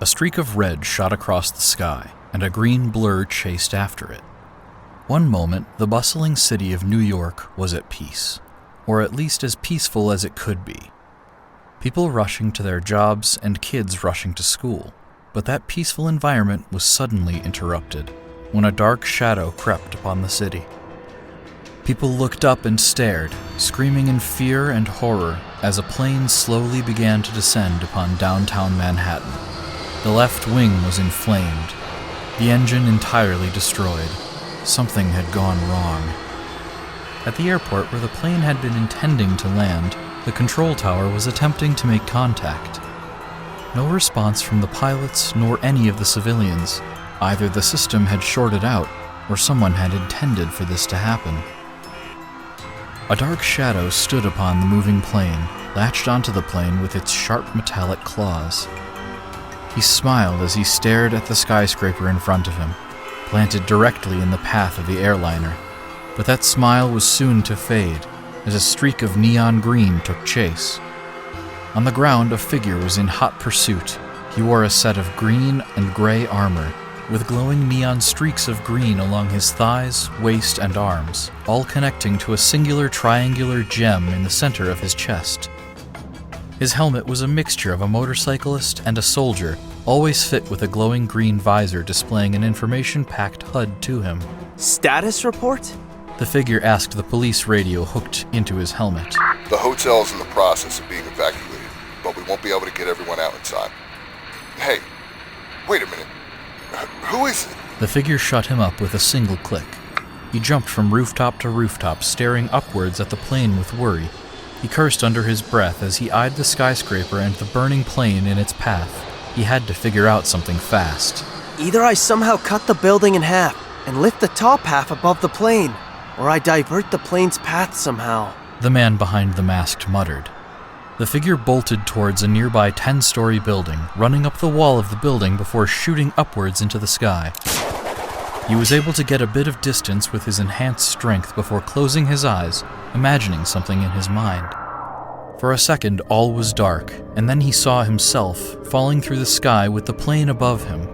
streak of red shot across the sky, and a green blur chased after it. One moment, the bustling city of New York was at peace, or at least as peaceful as it could be. People rushing to their jobs and kids rushing to school, but that peaceful environment was suddenly interrupted when a dark shadow crept upon the city. People looked up and stared, screaming in fear and horror as a plane slowly began to descend upon downtown Manhattan. The left wing was inflamed, the engine entirely destroyed. Something had gone wrong. At the airport where the plane had been intending to land, the control tower was attempting to make contact. No response from the pilots nor any of the civilians. Either the system had shorted out, or someone had intended for this to happen. A dark shadow stood upon the moving plane, latched onto the plane with its sharp metallic claws. He smiled as he stared at the skyscraper in front of him, planted directly in the path of the airliner. But that smile was soon to fade, as a streak of neon green took chase. On the ground, a figure was in hot pursuit. He wore a set of green and gray armor, with glowing neon streaks of green along his thighs, waist, and arms, all connecting to a singular triangular gem in the center of his chest. His helmet was a mixture of a motorcyclist and a soldier, always fit with a glowing green visor displaying an information-packed HUD to him. Status report? The figure asked the police radio hooked into his helmet. The hotel's in the process of being evacuated, but we won't be able to get everyone out in time. Hey, wait a minute. Who is it? The figure shut him up with a single click. He jumped from rooftop to rooftop, staring upwards at the plane with worry. He cursed under his breath as he eyed the skyscraper and the burning plane in its path. He had to figure out something fast. Either I somehow cut the building in half and lift the top half above the plane, or I divert the plane's path somehow, the man behind the mask muttered. The figure bolted towards a nearby 10-story building, running up the wall of the building before shooting upwards into the sky. He was able to get a bit of distance with his enhanced strength before closing his eyes, imagining something in his mind. For a second, all was dark, and then he saw himself falling through the sky with the plane above him.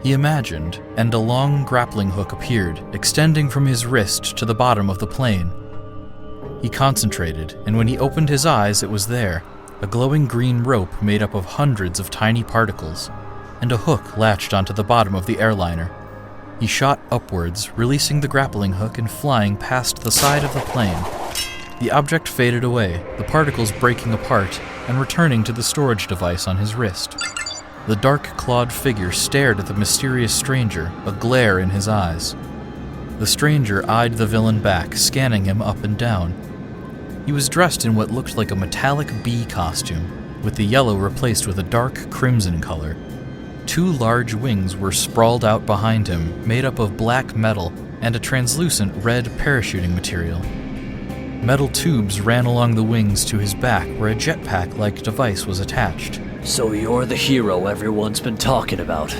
He imagined, and a long grappling hook appeared, extending from his wrist to the bottom of the plane. He concentrated, and when he opened his eyes, it was there, a glowing green rope made up of hundreds of tiny particles, and a hook latched onto the bottom of the airliner. He shot upwards, releasing the grappling hook and flying past the side of the plane. The object faded away, the particles breaking apart and returning to the storage device on his wrist. The dark-clawed figure stared at the mysterious stranger, a glare in his eyes. The stranger eyed the villain back, scanning him up and down. He was dressed in what looked like a metallic bee costume, with the yellow replaced with a dark crimson color. 2 large wings were sprawled out behind him, made up of black metal and a translucent red parachuting material. Metal tubes ran along the wings to his back where a jetpack-like device was attached. So you're the hero everyone's been talking about.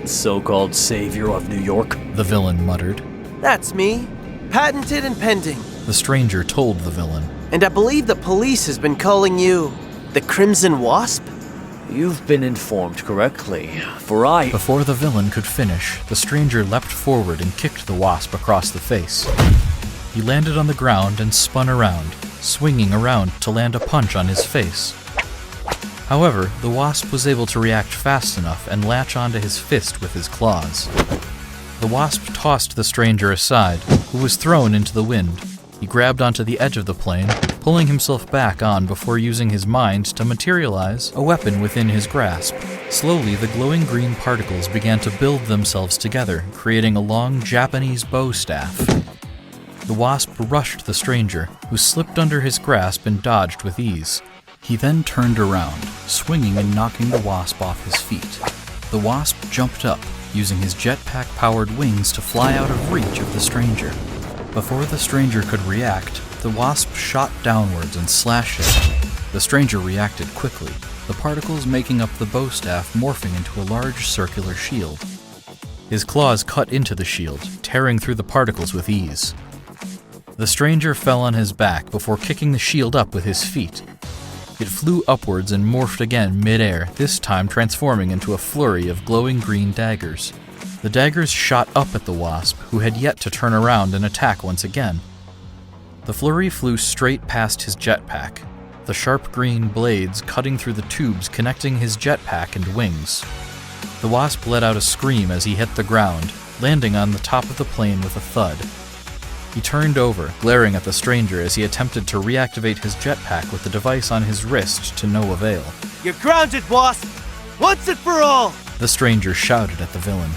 So-called savior of New York? The villain muttered. That's me. Patented and pending. The stranger told the villain. And I believe the police has been calling you the Crimson Wasp? You've been informed correctly, Before the villain could finish, the stranger leapt forward and kicked the wasp across the face. He landed on the ground and spun around, swinging around to land a punch on his face. However, the wasp was able to react fast enough and latch onto his fist with his claws. The wasp tossed the stranger aside, who was thrown into the wind. He grabbed onto the edge of the plane, pulling himself back on before using his mind to materialize a weapon within his grasp. Slowly, the glowing green particles began to build themselves together, creating a long Japanese bow staff. The wasp rushed the stranger, who slipped under his grasp and dodged with ease. He then turned around, swinging and knocking the wasp off his feet. The wasp jumped up, using his jetpack-powered wings to fly out of reach of the stranger. Before the stranger could react, the wasp shot downwards and slashed him. The stranger reacted quickly, the particles making up the bow staff morphing into a large circular shield. His claws cut into the shield, tearing through the particles with ease. The stranger fell on his back before kicking the shield up with his feet. It flew upwards and morphed again mid-air, this time transforming into a flurry of glowing green daggers. The daggers shot up at the wasp, who had yet to turn around and attack once again. The flurry flew straight past his jetpack, the sharp green blades cutting through the tubes connecting his jetpack and wings. The wasp let out a scream as he hit the ground, landing on the top of the plane with a thud. He turned over, glaring at the stranger as he attempted to reactivate his jetpack with the device on his wrist to no avail. You're grounded, Wasp! Once and for all! The stranger shouted at the villain.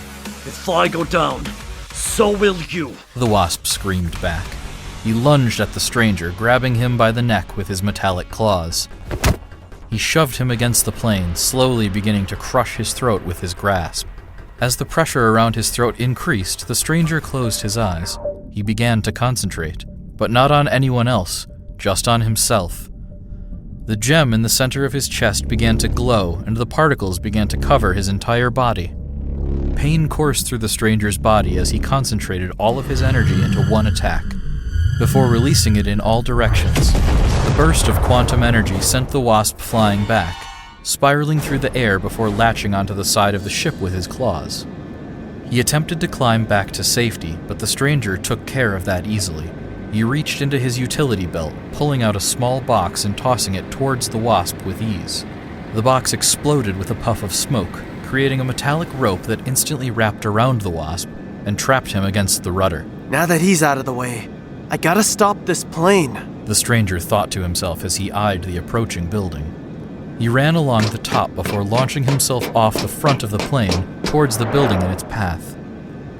If I go down, so will you. The wasp screamed back. He lunged at the stranger, grabbing him by the neck with his metallic claws. He shoved him against the plane, slowly beginning to crush his throat with his grasp. As the pressure around his throat increased, the stranger closed his eyes. He began to concentrate, but not on anyone else, just on himself. The gem in the center of his chest began to glow, and the particles began to cover his entire body. Pain coursed through the stranger's body as he concentrated all of his energy into one attack, before releasing it in all directions. The burst of quantum energy sent the wasp flying back, spiraling through the air before latching onto the side of the ship with his claws. He attempted to climb back to safety, but the stranger took care of that easily. He reached into his utility belt, pulling out a small box and tossing it towards the wasp with ease. The box exploded with a puff of smoke, creating a metallic rope that instantly wrapped around the wasp and trapped him against the rudder. Now that he's out of the way, I gotta stop this plane, the stranger thought to himself as he eyed the approaching building. He ran along the top before launching himself off the front of the plane towards the building in its path.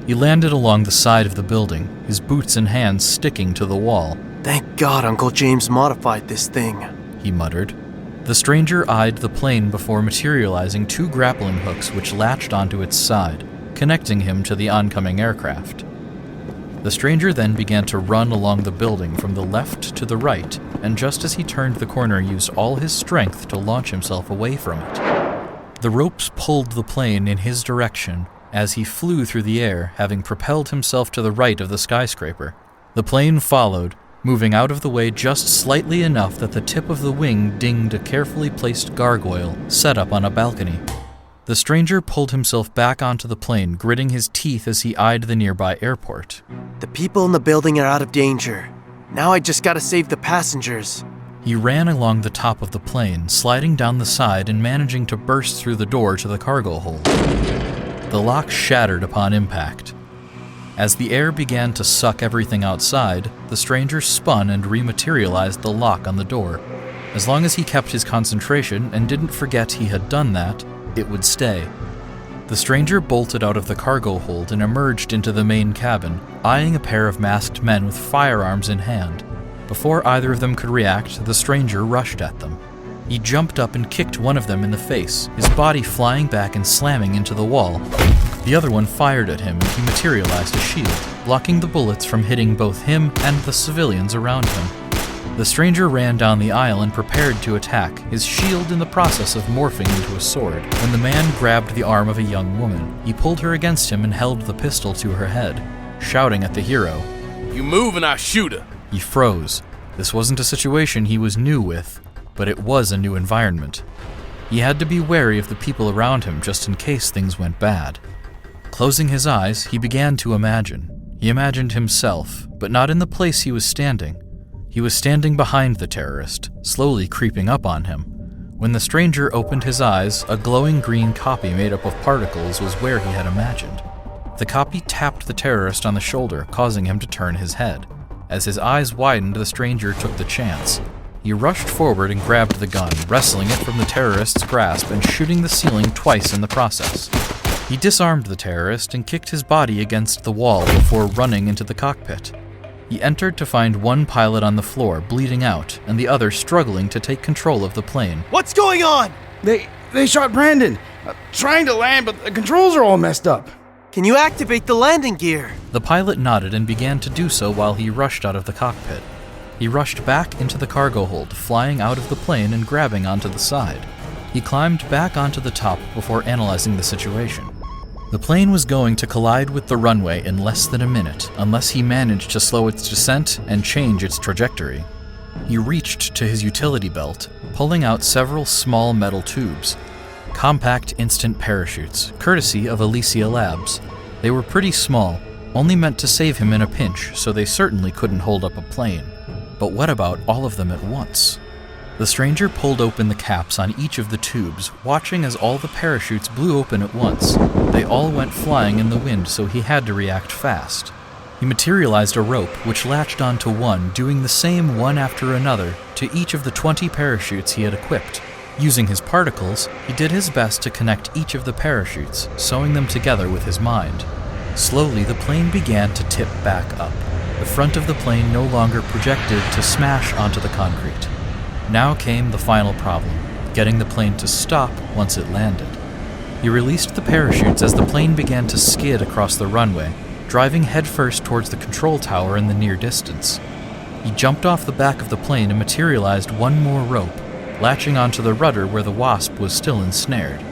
He landed along the side of the building, his boots and hands sticking to the wall. Thank God Uncle James modified this thing, he muttered. The stranger eyed the plane before materializing 2 grappling hooks which latched onto its side, connecting him to the oncoming aircraft. The stranger then began to run along the building from the left to the right, and just as he turned the corner, used all his strength to launch himself away from it. The ropes pulled the plane in his direction as he flew through the air, having propelled himself to the right of the skyscraper. The plane followed, moving out of the way just slightly enough that the tip of the wing dinged a carefully placed gargoyle set up on a balcony. The stranger pulled himself back onto the plane, gritting his teeth as he eyed the nearby airport. The people in the building are out of danger. Now I just gotta save the passengers. He ran along the top of the plane, sliding down the side and managing to burst through the door to the cargo hold. The lock shattered upon impact. As the air began to suck everything outside, the stranger spun and rematerialized the lock on the door. As long as he kept his concentration and didn't forget he had done that, it would stay. The stranger bolted out of the cargo hold and emerged into the main cabin, eyeing a pair of masked men with firearms in hand. Before either of them could react, the stranger rushed at them. He jumped up and kicked one of them in the face, his body flying back and slamming into the wall. The other one fired at him and he materialized a shield, blocking the bullets from hitting both him and the civilians around him. The stranger ran down the aisle and prepared to attack, his shield in the process of morphing into a sword. When the man grabbed the arm of a young woman, he pulled her against him and held the pistol to her head, shouting at the hero. You move and I shoot her. He froze. This wasn't a situation he was new with, but it was a new environment. He had to be wary of the people around him just in case things went bad. Closing his eyes, he began to imagine. He imagined himself, but not in the place he was standing. He was standing behind the terrorist, slowly creeping up on him. When the stranger opened his eyes, a glowing green copy made up of particles was where he had imagined. The copy tapped the terrorist on the shoulder, causing him to turn his head. As his eyes widened, the stranger took the chance. He rushed forward and grabbed the gun, wresting it from the terrorist's grasp and shooting the ceiling twice in the process. He disarmed the terrorist and kicked his body against the wall before running into the cockpit. He entered to find one pilot on the floor, bleeding out, and the other struggling to take control of the plane. What's going on? They shot Brandon. Trying to land, but the controls are all messed up. Can you activate the landing gear? The pilot nodded and began to do so while he rushed out of the cockpit. He rushed back into the cargo hold, flying out of the plane and grabbing onto the side. He climbed back onto the top before analyzing the situation. The plane was going to collide with the runway in less than a minute, unless he managed to slow its descent and change its trajectory. He reached to his utility belt, pulling out several small metal tubes. Compact instant parachutes, courtesy of Elysia Labs. They were pretty small, only meant to save him in a pinch, so they certainly couldn't hold up a plane. But what about all of them at once? The stranger pulled open the caps on each of the tubes, watching as all the parachutes blew open at once. They all went flying in the wind, so he had to react fast. He materialized a rope, which latched onto one, doing the same one after another to each of the 20 parachutes he had equipped. Using his particles, he did his best to connect each of the parachutes, sewing them together with his mind. Slowly, the plane began to tip back up. The front of the plane no longer projected to smash onto the concrete. Now came the final problem, getting the plane to stop once it landed. He released the parachutes as the plane began to skid across the runway, driving headfirst towards the control tower in the near distance. He jumped off the back of the plane and materialized one more rope, latching onto the rudder where the Wasp was still ensnared.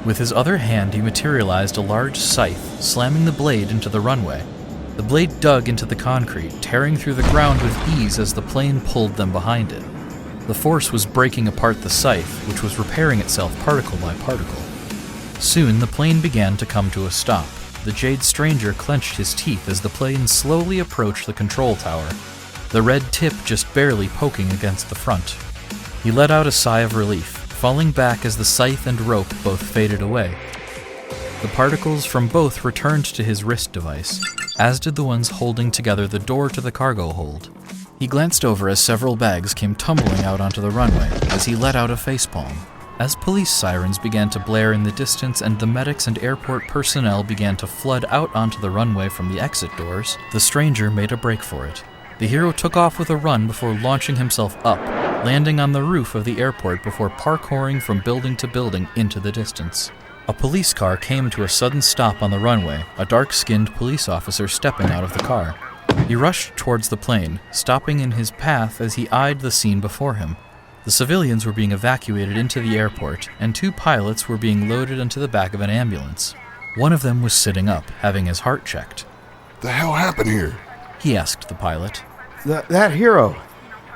With his other hand, he materialized a large scythe, slamming the blade into the runway. The blade dug into the concrete, tearing through the ground with ease as the plane pulled them behind it. The force was breaking apart the scythe, which was repairing itself particle by particle. Soon, the plane began to come to a stop. The Jade Stranger clenched his teeth as the plane slowly approached the control tower, the red tip just barely poking against the front. He let out a sigh of relief, falling back as the scythe and rope both faded away. The particles from both returned to his wrist device, as did the ones holding together the door to the cargo hold. He glanced over as several bags came tumbling out onto the runway as he let out a facepalm. As police sirens began to blare in the distance and the medics and airport personnel began to flood out onto the runway from the exit doors, the stranger made a break for it. The hero took off with a run before launching himself up, landing on the roof of the airport before parkouring from building to building into the distance. A police car came to a sudden stop on the runway, a dark-skinned police officer stepping out of the car. He rushed towards the plane, stopping in his path as he eyed the scene before him. The civilians were being evacuated into the airport, and 2 pilots were being loaded into the back of an ambulance. One of them was sitting up, having his heart checked. The hell happened here? He asked the pilot. That hero.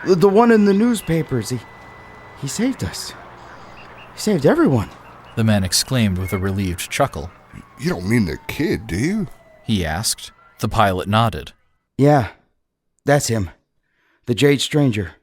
The one in the newspapers. He saved us. He saved everyone. The man exclaimed with a relieved chuckle. You don't mean the kid, do you? He asked. The pilot nodded. Yeah, that's him. The Jade Stranger.